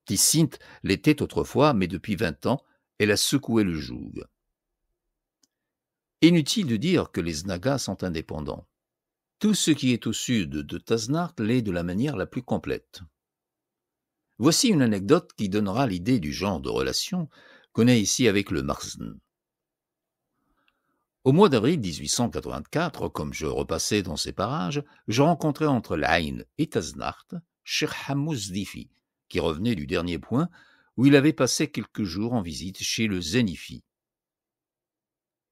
Tissint l'était autrefois, mais depuis 20 ans, elle a secoué le joug. Inutile de dire que les Nagas sont indépendants. Tout ce qui est au sud de Taznart l'est de la manière la plus complète. Voici une anecdote qui donnera l'idée du genre de relation qu'on a ici avec le Marzn. Au mois d'avril 1884, comme je repassais dans ces parages, je rencontrai entre l'Aïn et Taznart Cheikh Hammou Zdifi, qui revenait du dernier point où il avait passé quelques jours en visite chez le Zenifi.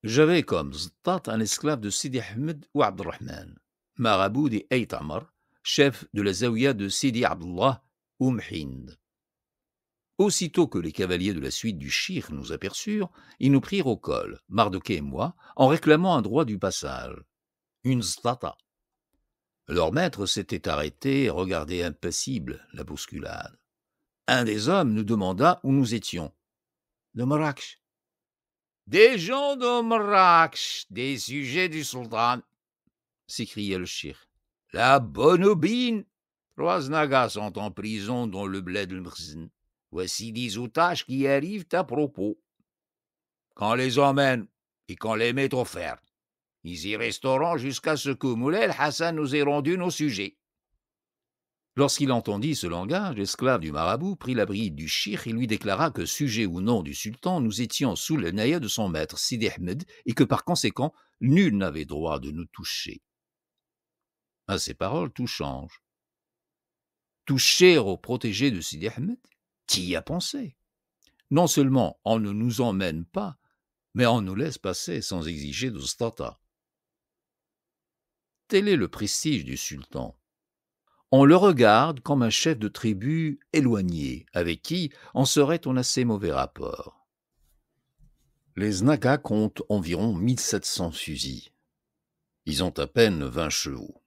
J'avais comme Ztat un esclave de Sidi Ahmed ou Abdelrahman, marabout des Hayt Amar, chef de la zaouïa de Sidi Abdullah, Hind. Aussitôt que les cavaliers de la suite du shir nous aperçurent, ils nous prirent au col, Mardoké et moi, en réclamant un droit du passage, une stata. Leur maître s'était arrêté et regardait impassible la bousculade. Un des hommes nous demanda où nous étions. « De Marrakech. »« Des gens de Marrakech, des sujets du sultan, » s'écriait le shir. « La bonne aubine. 3 nagas sont en prison dans le bled de Mrzn. Voici 10 otages qui arrivent à propos. Qu'on les emmène et qu'on les mette au fer. Ils y resteront jusqu'à ce que Moulay Hassan nous ait rendu nos sujets. » Lorsqu'il entendit ce langage, l'esclave du marabout prit la bride du shir et lui déclara que, sujet ou non du sultan, nous étions sous le naïa de son maître, Sidi Ahmed, et que par conséquent, nul n'avait droit de nous toucher. À ces paroles, tout change. Toucher au protégé de Sidi Ahmed? Qui y a pensé? Non seulement on ne nous emmène pas, mais on nous laisse passer sans exiger de stata. Tel est le prestige du sultan. On le regarde comme un chef de tribu éloigné, avec qui on serait en assez mauvais rapport. Les Nagas comptent environ 1700 fusils. Ils ont à peine 20 chevaux.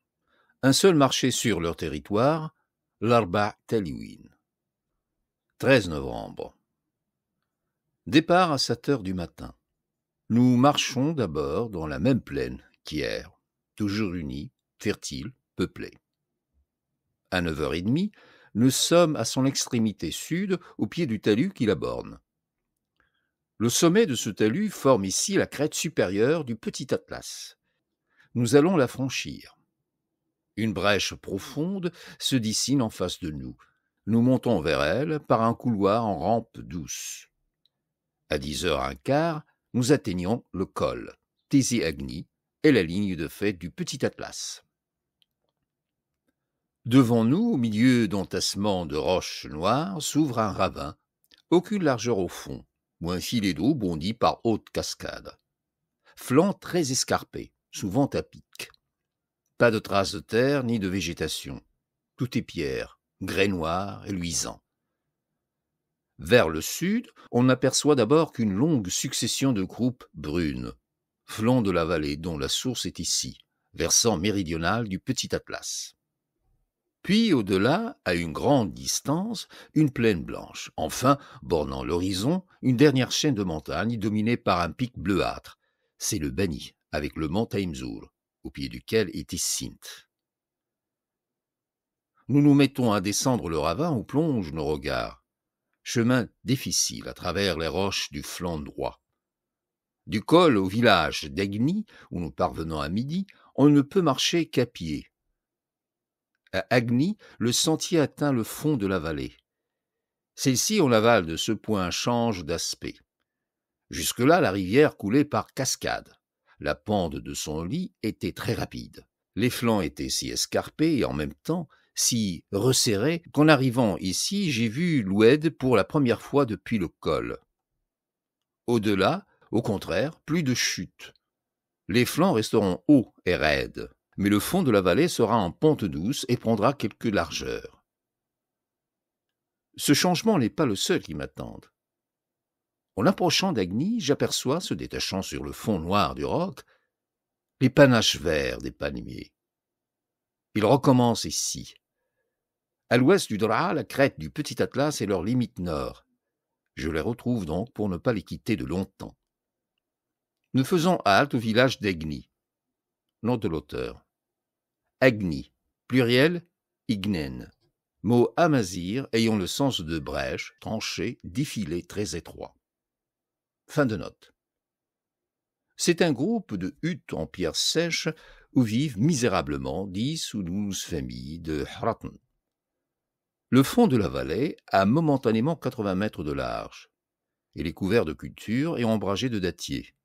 Un seul marché sur leur territoire, l'Arba Taliwin. 13 novembre. Départ à 7 heures du matin. Nous marchons d'abord dans la même plaine qu'hier, toujours unie, fertile, peuplée. À 9h30, nous sommes à son extrémité sud, au pied du talus qui la borne. Le sommet de ce talus forme ici la crête supérieure du Petit Atlas. Nous allons la franchir. Une brèche profonde se dessine en face de nous. Nous montons vers elle par un couloir en rampe douce. À 10h15, nous atteignons le col, Tizi Agni, et la ligne de fait du Petit Atlas. Devant nous, au milieu d'entassements de roches noires, s'ouvre un ravin, aucune largeur au fond, où un filet d'eau bondit par haute cascade. Flanc très escarpé, souvent à pic. Pas de traces de terre ni de végétation. Tout est pierre, grès noir et luisant. Vers le sud, on n'aperçoit d'abord qu'une longue succession de groupes brunes, flanc de la vallée dont la source est ici, versant méridional du Petit Atlas. Puis, au-delà, à une grande distance, une plaine blanche. Enfin, bornant l'horizon, une dernière chaîne de montagnes dominée par un pic bleuâtre. C'est le Bani, avec le mont Taimzour, au pied duquel était Sint. Nous nous mettons à descendre le ravin où plongent nos regards. Chemin difficile à travers les roches du flanc droit. Du col au village d'Agni, où nous parvenons à midi, on ne peut marcher qu'à pied. À Agni, le sentier atteint le fond de la vallée. Celle-ci, en aval de ce point, change d'aspect. Jusque-là, la rivière coulait par cascades. La pente de son lit était très rapide. Les flancs étaient si escarpés et en même temps si resserrés qu'en arrivant ici, j'ai vu l'Oued pour la première fois depuis le col. Au-delà, au contraire, plus de chute. Les flancs resteront hauts et raides, mais le fond de la vallée sera en pente douce et prendra quelque largeur. Ce changement n'est pas le seul qui m'attende. En approchant d'Agni, j'aperçois, se détachant sur le fond noir du roc, les panaches verts des palmiers. Il recommence ici. À l'ouest du Draa, la crête du Petit Atlas est leur limite nord. Je les retrouve donc pour ne pas les quitter de longtemps. Nous faisons halte au village d'Agni. Nom de l'auteur. Agni, pluriel, Ignen. Mot amazir ayant le sens de brèche, tranchée, défilé très étroit. Fin de note. C'est un groupe de huttes en pierre sèche où vivent misérablement 10 ou 12 familles de Hratn. Le fond de la vallée a momentanément 80 mètres de large. Il est couvert de cultures et ombragé de dattiers.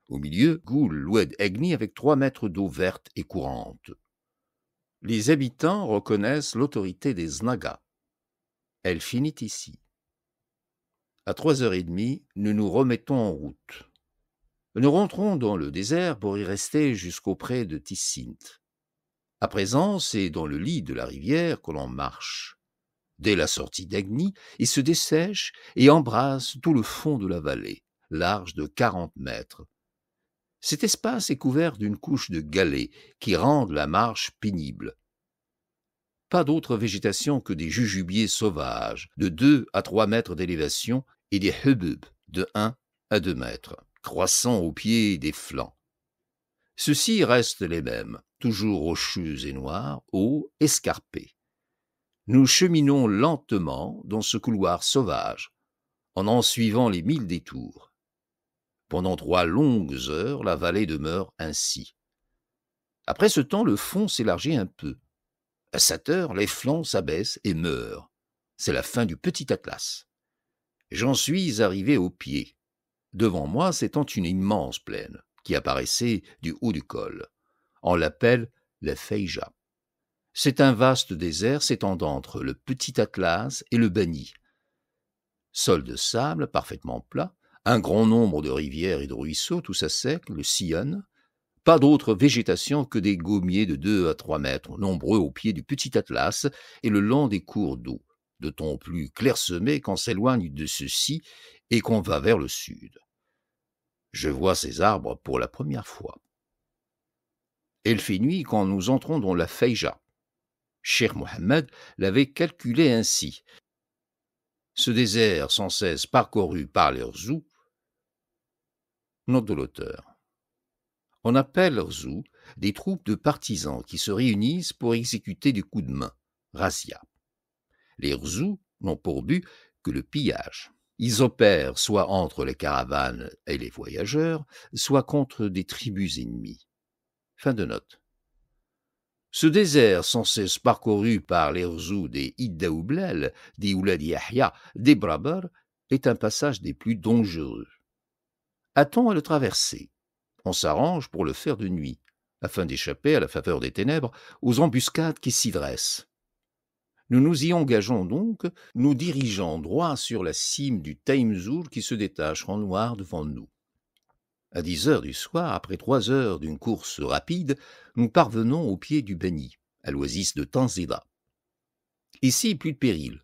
Au milieu coule l'Oued Agni avec 3 mètres d'eau verte et courante. Les habitants reconnaissent l'autorité des Nagas. Elle finit ici. À 3h30, nous nous remettons en route. Nous rentrons dans le désert pour y rester jusqu'auprès de Tissint. À présent, c'est dans le lit de la rivière que l'on marche. Dès la sortie d'Agni, il se dessèche et embrasse tout le fond de la vallée, large de 40 mètres. Cet espace est couvert d'une couche de galets qui rendent la marche pénible. Pas d'autre végétation que des jujubiers sauvages de 2 à 3 mètres d'élévation et des hubub de 1 à 2 mètres, croissant au pied des flancs. Ceux-ci restent les mêmes, toujours rocheux et noirs, hauts, escarpés. Nous cheminons lentement dans ce couloir sauvage, en suivant les 1000 détours. Pendant 3 longues heures, la vallée demeure ainsi. Après ce temps, le fond s'élargit un peu. À 7 heures, les flancs s'abaissent et meurent. C'est la fin du petit Atlas. J'en suis arrivé au pied. Devant moi s'étend une immense plaine qui apparaissait du haut du col. On l'appelle la Feija. C'est un vaste désert s'étendant entre le petit Atlas et le Bani. Sol de sable parfaitement plat, un grand nombre de rivières et de ruisseaux, tout à sec, le Sion. Pas d'autre végétation que des gommiers de 2 à 3 mètres, nombreux au pied du petit Atlas et le long des cours d'eau, de ton plus clairsemés qu'on s'éloigne de ceux-ci et qu'on va vers le sud. Je vois ces arbres pour la première fois. Il fait nuit quand nous entrons dans la Feija. Cheikh Mohammed l'avait calculé ainsi. Ce désert sans cesse parcouru par les Rzous, note de l'auteur. On appelle Rzous des troupes de partisans qui se réunissent pour exécuter des coups de main, razzia. Les Rzous n'ont pour but que le pillage. Ils opèrent soit entre les caravanes et les voyageurs, soit contre des tribus ennemies. Fin de note. Ce désert sans cesse parcouru par les Rzous des Iddaoublel, des Oulad Yahya, des Braber, est un passage des plus dangereux. A-t-on à le traverser? On s'arrange pour le faire de nuit, afin d'échapper à la faveur des ténèbres aux embuscades qui s'y dressent. Nous nous y engageons donc, nous dirigeant droit sur la cime du Taimzour qui se détache en noir devant nous. À 10 heures du soir, après 3 heures d'une course rapide, nous parvenons au pied du Bani, à l'oasis de Tanzila. Ici, plus de péril.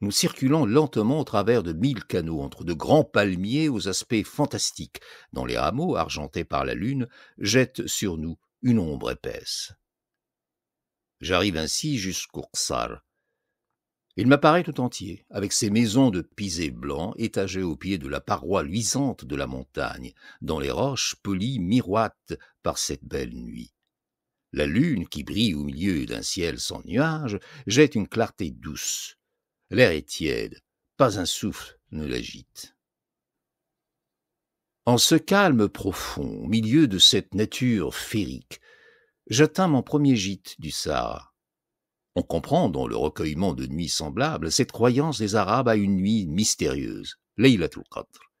Nous circulons lentement au travers de 1000 canaux entre de grands palmiers aux aspects fantastiques, dont les rameaux, argentés par la lune, jettent sur nous une ombre épaisse. J'arrive ainsi jusqu'au Ksar. Il m'apparaît tout entier, avec ses maisons de pisé blanc étagées au pied de la paroi luisante de la montagne, dont les roches polies miroitent par cette belle nuit. La lune, qui brille au milieu d'un ciel sans nuages, jette une clarté douce. L'air est tiède, pas un souffle ne l'agite. En ce calme profond, au milieu de cette nature féerique, j'atteins mon premier gîte du Sahara. On comprend dans le recueillement de nuits semblables cette croyance des Arabes à une nuit mystérieuse, Laylatul Qadr,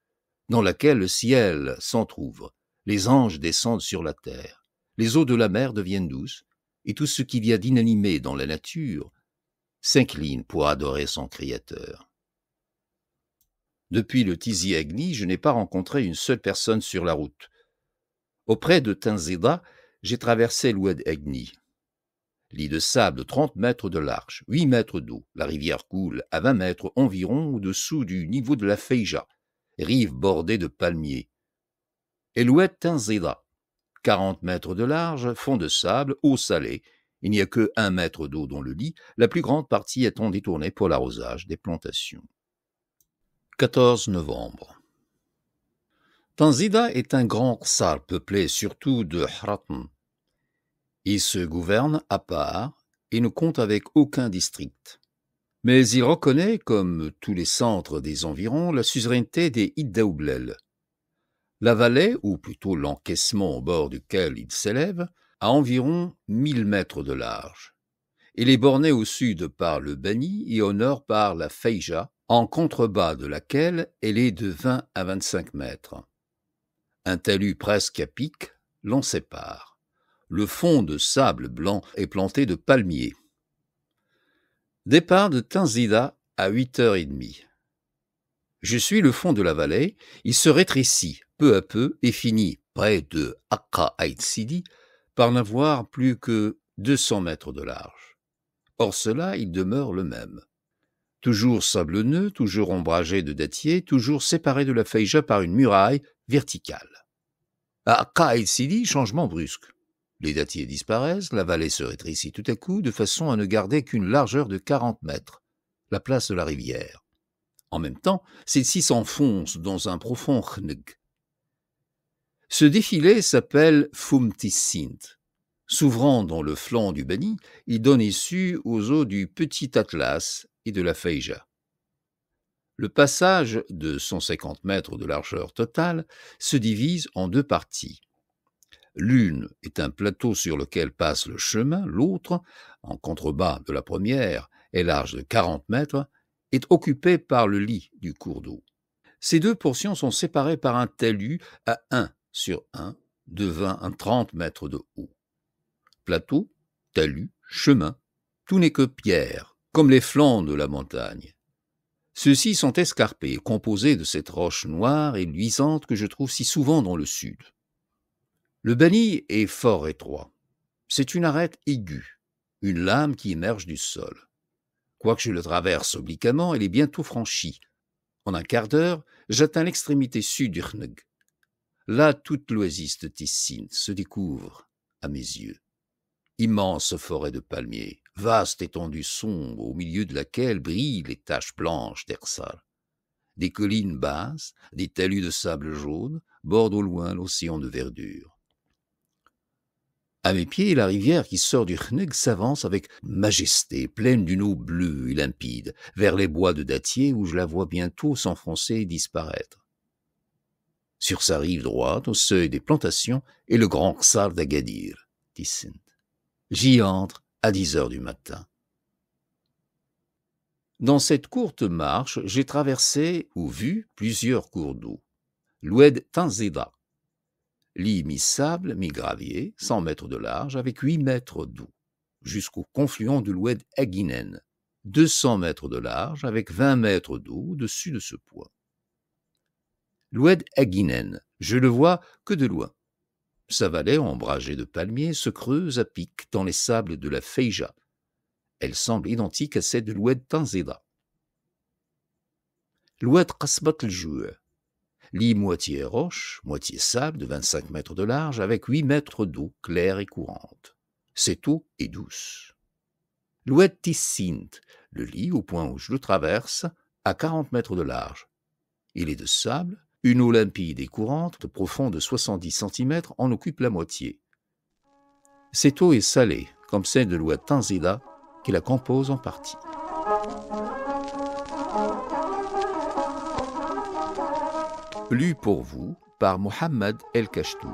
dans laquelle le ciel s'entr'ouvre, les anges descendent sur la terre, les eaux de la mer deviennent douces, et tout ce qu'il y a d'inanimé dans la nature s'incline pour adorer son Créateur. Depuis le Tizi Agni, je n'ai pas rencontré une seule personne sur la route. Auprès de Tanzida, j'ai traversé l'Oued Agni. Lit de sable de 30 mètres de large, 8 mètres d'eau. La rivière coule à 20 mètres environ au-dessous du niveau de la Feija, rive bordée de palmiers. Et l'Oued Tanzida, 40 mètres de large, fond de sable, eau salée. Il n'y a que 1 mètre d'eau dans le lit, la plus grande partie étant détournée pour l'arrosage des plantations. 14 novembre. Tanzida est un grand ksar peuplé surtout de Hratm. Il se gouverne à part et ne compte avec aucun district. Mais il reconnaît, comme tous les centres des environs, la suzeraineté des Iddaoublel. La vallée, ou plutôt l'encaissement au bord duquel il s'élève, a environ 1000 mètres de large. Il est borné au sud par le Bani et au nord par la Feija, en contrebas de laquelle elle est de 20 à 25 mètres. Un talus presque à pic l'en sépare. Le fond de sable blanc est planté de palmiers. Départ de Tanzida à 8h30. Je suis le fond de la vallée, il se rétrécit peu à peu et finit près de Akka Aït Sidi par n'avoir plus que 200 mètres de large. Hors cela, il demeure le même. Toujours sablonneux, toujours ombragé de dattiers, toujours séparé de la Feija par une muraille verticale. À Qaïd Sidi, changement brusque. Les dattiers disparaissent, la vallée se rétrécit tout à coup, de façon à ne garder qu'une largeur de 40 mètres, la place de la rivière. En même temps, celle-ci s'enfonce dans un profond khneg. Ce défilé s'appelle Fumtissint. S'ouvrant dans le flanc du Bani, il donne issue aux eaux du Petit Atlas et de la Feija. Le passage de 150 mètres de largeur totale se divise en deux parties. L'une est un plateau sur lequel passe le chemin, l'autre, en contrebas de la première et large de 40 mètres, est occupée par le lit du cours d'eau. Ces deux portions sont séparées par un talus à 1 sur 1 de 20 à 30 mètres de haut. Plateau, talus, chemin, tout n'est que pierre, comme les flancs de la montagne. Ceux-ci sont escarpés, composés de cette roche noire et luisante que je trouve si souvent dans le sud. Le Bani est fort étroit. C'est une arête aiguë, une lame qui émerge du sol. Quoique je le traverse obliquement, elle est bientôt franchie. En un quart d'heure, j'atteins l'extrémité sud du Khneg. Là, toute l'oasis de Tissint se découvre à mes yeux. Immense forêt de palmiers, vaste étendue sombre au milieu de laquelle brillent les taches blanches d'Ersal. Des collines basses, des talus de sable jaune, bordent au loin l'océan de verdure. À mes pieds, la rivière qui sort du Khneg s'avance avec majesté, pleine d'une eau bleue et limpide, vers les bois de dattier où je la vois bientôt s'enfoncer et disparaître. Sur sa rive droite, au seuil des plantations, est le grand Ksar d'Agadir, Tissint. J'y entre à 10 heures du matin. Dans cette courte marche, j'ai traversé ou vu plusieurs cours d'eau. L'Oued Tanzida, lit mi-sable, mi-gravier, 100 mètres de large, avec 8 mètres d'eau, jusqu'au confluent de l'Oued Aginen, 200 mètres de large, avec 20 mètres d'eau au-dessus de ce point. L'Oued Aginen, je le vois que de loin. Sa vallée, ombragée de palmiers, se creuse à pic dans les sables de la Feija. Elle semble identique à celle de l'Oued Tanzida. L'Oued Qasbat el-Joua, lit moitié roche, moitié sable de 25 mètres de large, avec 8 mètres d'eau claire et courante. Cette eau est douce. L'Oued Tissint, le lit, au point où je le traverse, à 40 mètres de large. Il est de sable, une eau limpide et courante, profonde de 70 cm, en occupe la moitié. Cette eau est salée, comme celle de l'Oued Tanzida, qui la compose en partie. Lu pour vous par Mohamed El Kachtoul.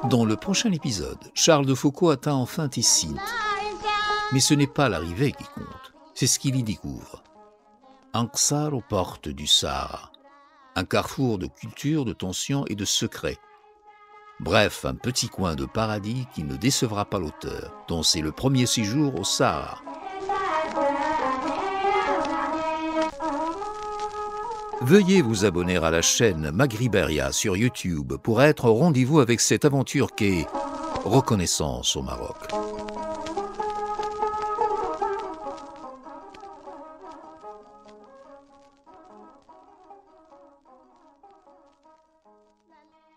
Dans le prochain épisode, Charles de Foucault atteint enfin Tissint. Mais ce n'est pas l'arrivée qui compte, c'est ce qu'il y découvre. Un Ksar aux portes du Sahara, un carrefour de culture, de tension et de secrets. Bref, un petit coin de paradis qui ne décevra pas l'auteur, dont c'est le premier séjour au Sahara. Veuillez vous abonner à la chaîne Maghriberia sur YouTube pour être au rendez-vous avec cette aventure qu'est Reconnaissance au Maroc.